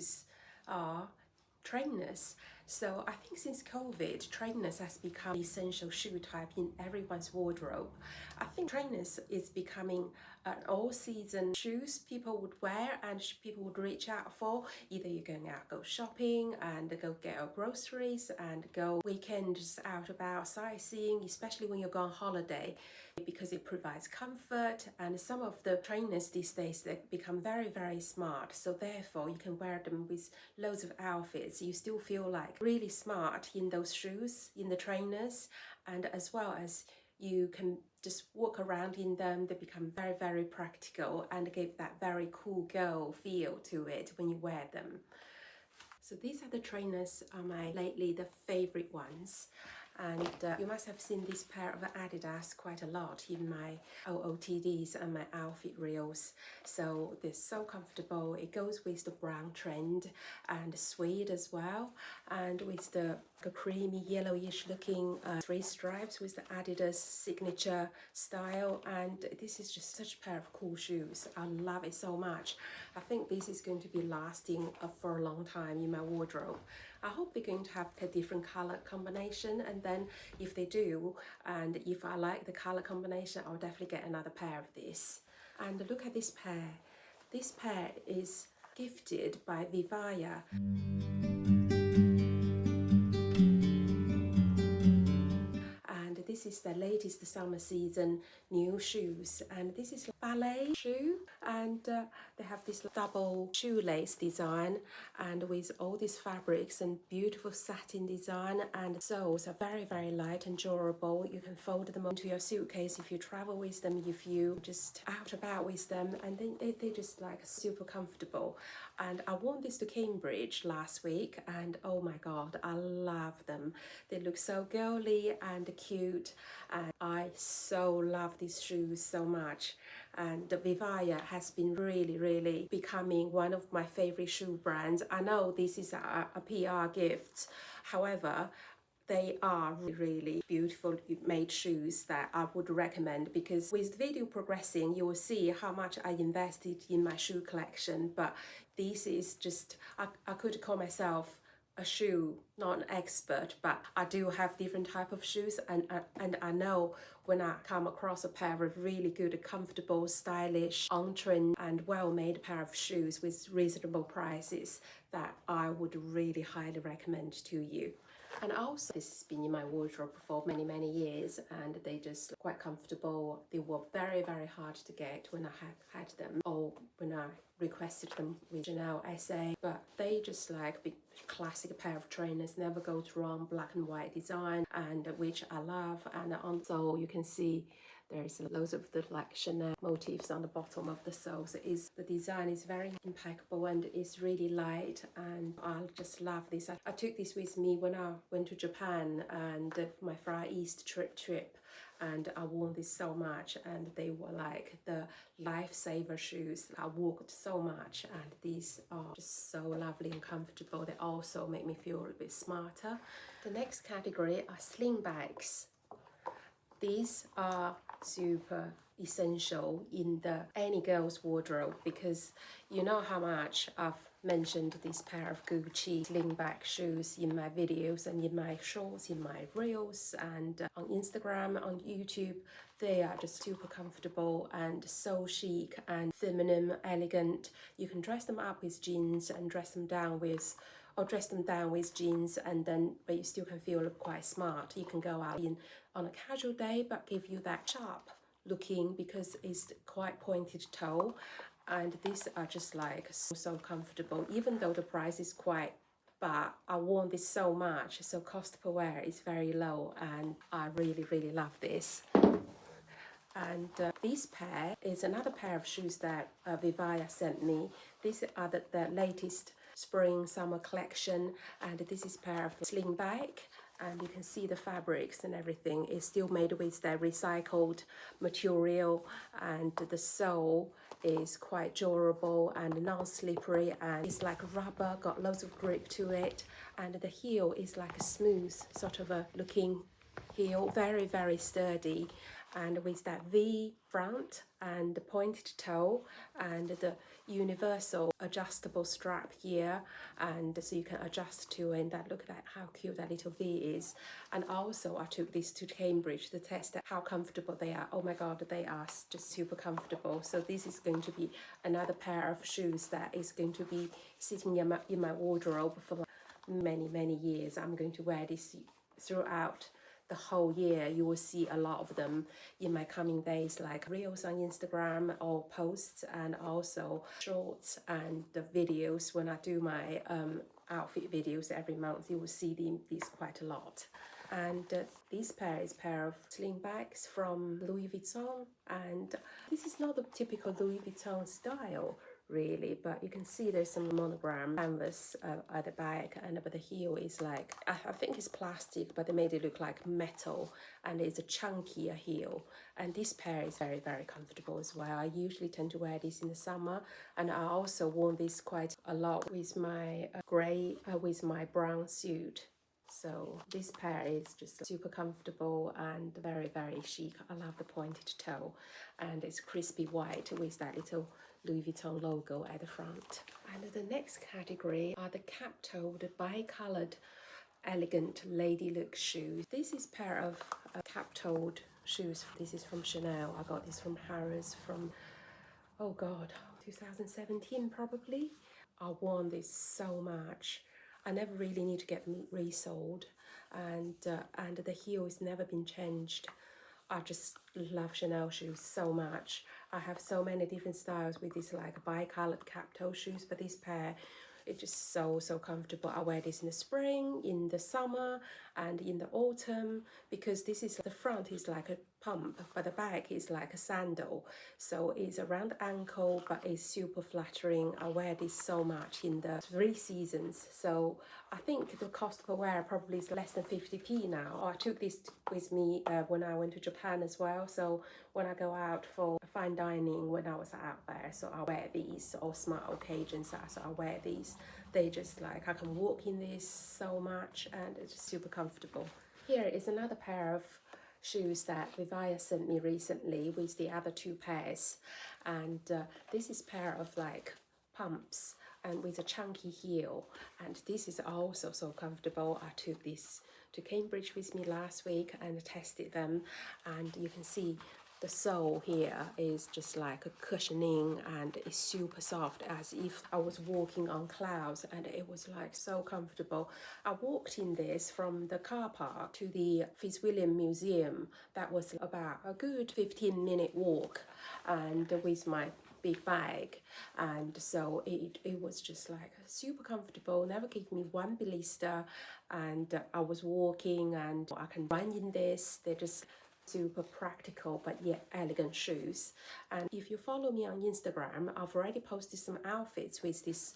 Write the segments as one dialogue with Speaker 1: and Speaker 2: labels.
Speaker 1: shoes are trainers. So I think since COVID, trainers has become essential shoe type in everyone's wardrobe. I think trainers is becoming an all-season shoes people would wear and people would reach out for. Either you're going out, go shopping and go get your groceries and go weekends out about sightseeing, especially when you go on holiday, because it provides comfort. And some of the trainers these days, they become very, very smart. So therefore you can wear them with loads of outfits. You still feel like really smart in those shoes, in the trainers, and as well as you can just walk around in them. They become very, very practical and give that very cool girl feel to it when you wear them. So these are the trainers, are my lately the favorite ones. And you must have seen this pair of Adidas quite a lot in my OOTDs and my outfit reels. So they're so comfortable. It goes with the brown trend and suede as well, and with the creamy yellowish looking 3 stripes with the Adidas signature style. And this is just such a pair of cool shoes. I love it so much. I think this is going to be lasting for a long time in my wardrobe. I hope they're going to have a different color combination, and then if they do, and if I like the color combination, I'll definitely get another pair of this. And look at this pair. This pair is gifted by VIVAIA. And this is the latest summer season new shoes, and this is a ballet shoe, and they have this double shoelace design and with all these fabrics and beautiful satin design, and soles are very, very light and durable. You can fold them onto your suitcase if you travel with them, if you just out about with them, and they just like super comfortable. And I wore this to Cambridge last week, and oh my god, I love them. They look so girly and cute, and I so love these shoes so much. And VIVAIA has been really, really becoming one of my favorite shoe brands. I know this is a PR gift, however, they are really beautiful made shoes that I would recommend, because with the video progressing, you will see how much I invested in my shoe collection. But this is just, I could call myself a shoe, not an expert, but I do have different type of shoes, and I know when I come across a pair of really good, comfortable, stylish, on-trend and well-made pair of shoes with reasonable prices, that I would really highly recommend to you. And also, this has been in my wardrobe for many, many years, and they just quite comfortable. They were very, very hard to get when I had them, or when I requested them with Chanel SA, but they just like big classic pair of trainers, never goes wrong, black and white design, and which I love. And also you can see there's loads of the like Chanel motifs on the bottom of the soles. The design is very impeccable and it's really light, and I just love this. I took this with me when I went to Japan and my Far East trip, and I wore this so much, and they were like the lifesaver shoes. I walked so much, and these are just so lovely and comfortable. They also make me feel a little bit smarter. The next category are Slingbacks. These are super essential in any girl's wardrobe, because you know how much I've mentioned this pair of Gucci slingback shoes in my videos and in my shorts, in my reels, and on Instagram, on YouTube. They are just super comfortable and so chic and feminine, elegant. You can dress them up with jeans and dress them down with jeans, and then but you still can feel quite smart. You can go out on a casual day but give you that sharp looking, because it's quite pointed toe, and these are just like so comfortable, even though the price is quite, but I worn this so much, so cost per wear is very low, and I really, really love this. And this pair is another pair of shoes that VIVAIA sent me. These are the latest spring summer collection, and this is a pair of slingback, and you can see the fabrics and everything is still made with their recycled material, and the sole is quite durable and non-slippery, and it's like rubber, got loads of grip to it, and the heel is like a smooth sort of a looking heel, very sturdy, and with that V front and the pointed toe and the universal adjustable strap here, and so you can adjust to it, and that look at how cute that little V is. And also I took this to Cambridge to test how comfortable they are. Oh my god, they are just super comfortable. So this is going to be another pair of shoes that is going to be sitting in my wardrobe for many years. I'm going to wear this throughout the whole year. You will see a lot of them in my coming days, like reels on Instagram or posts, and also shorts and the videos. When I do my outfit videos every month, you will see these quite a lot. And this pair is a pair of Slingbacks from Louis Vuitton, and this is not the typical Louis Vuitton style really, but you can see there's some monogram canvas at the back, but the heel is like, I think it's plastic, but they made it look like metal, and it's a chunkier heel. And this pair is very comfortable as well. I usually tend to wear this in the summer, and I also worn this quite a lot with my grey with my brown suit. So this pair is just super comfortable and very chic. I love the pointed toe, and it's crispy white with that little Louis Vuitton logo at the front. And the next category are the cap-toed, bi-coloured, elegant lady look shoes. This is a pair of cap-toed shoes. This is from Chanel. I got this from Harrods from, oh god, 2017 probably. I worn this so much. I never really need to get resold, and the heel has never been changed. I just love Chanel shoes so much. I have so many different styles with these like bi-coloured cap-toe shoes, but this pair, it's just so comfortable. I wear this in the spring, in the summer, and in the autumn, because this is, the front is like a pump, but the back is like a sandal. So it's around the ankle, but it's super flattering. I wear this so much in the 3 seasons. So I think the cost per wear probably is less than 50p now. I took this with me when I went to Japan as well. So when I go out for fine dining, when I was out there, so I wear these, or smart occasions, so I wear these. They just like, I can walk in this so much, and it's just super comfortable. Here is another pair of shoes that VIVAIA sent me recently with the other 2 pairs, and this is a pair of like pumps and with a chunky heel, and this is also so comfortable. I took this to Cambridge with me last week and tested them, and you can see the sole here is just like a cushioning, and it's super soft, as if I was walking on clouds, and it was like so comfortable. I walked in this from the car park to the Fitzwilliam Museum. That was about a good 15-minute walk, and with my big bag, and so it was just like super comfortable, never gave me one blister, and I was walking and I can run in this. They're just super practical but yet elegant shoes. And if you follow me on Instagram, I've already posted some outfits with this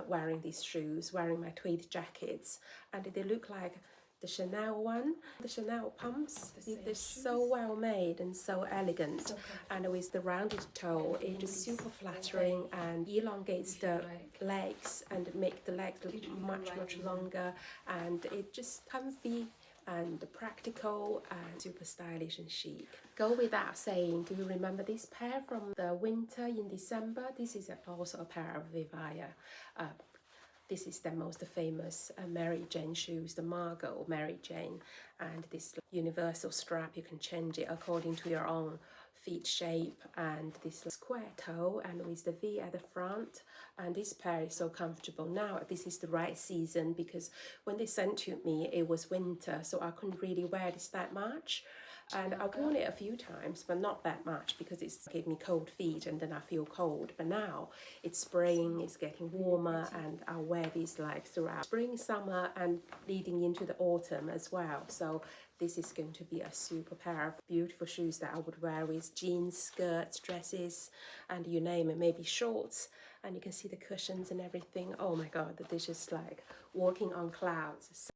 Speaker 1: wearing these shoes, wearing my tweed jackets, and they look like the Chanel one, the Chanel pumps. They're so well made and so elegant, and with the rounded toe, it is super flattering and elongates the legs and make the legs look much longer, and it just comfy and practical and super stylish and chic. Go without saying, do you remember this pair from the winter in December? This is also a pair of VIVAIA. This is the most famous Mary Jane shoes, the Margot Mary Jane, and this universal strap, you can change it according to your own feet shape, and this square toe and with the V at the front, and this pair is so comfortable. Now this is the right season, because when they sent to me it was winter, so I couldn't really wear this that much, and I've worn it a few times but not that much because it's gave me cold feet and then I feel cold. But now it's spring, it's getting warmer, and I'll wear these like throughout spring, summer, and leading into the autumn as well. So this is going to be a super pair of beautiful shoes that I would wear with jeans, skirts, dresses, and you name it, maybe shorts. And you can see the cushions and everything. Oh my god, they're just like walking on clouds.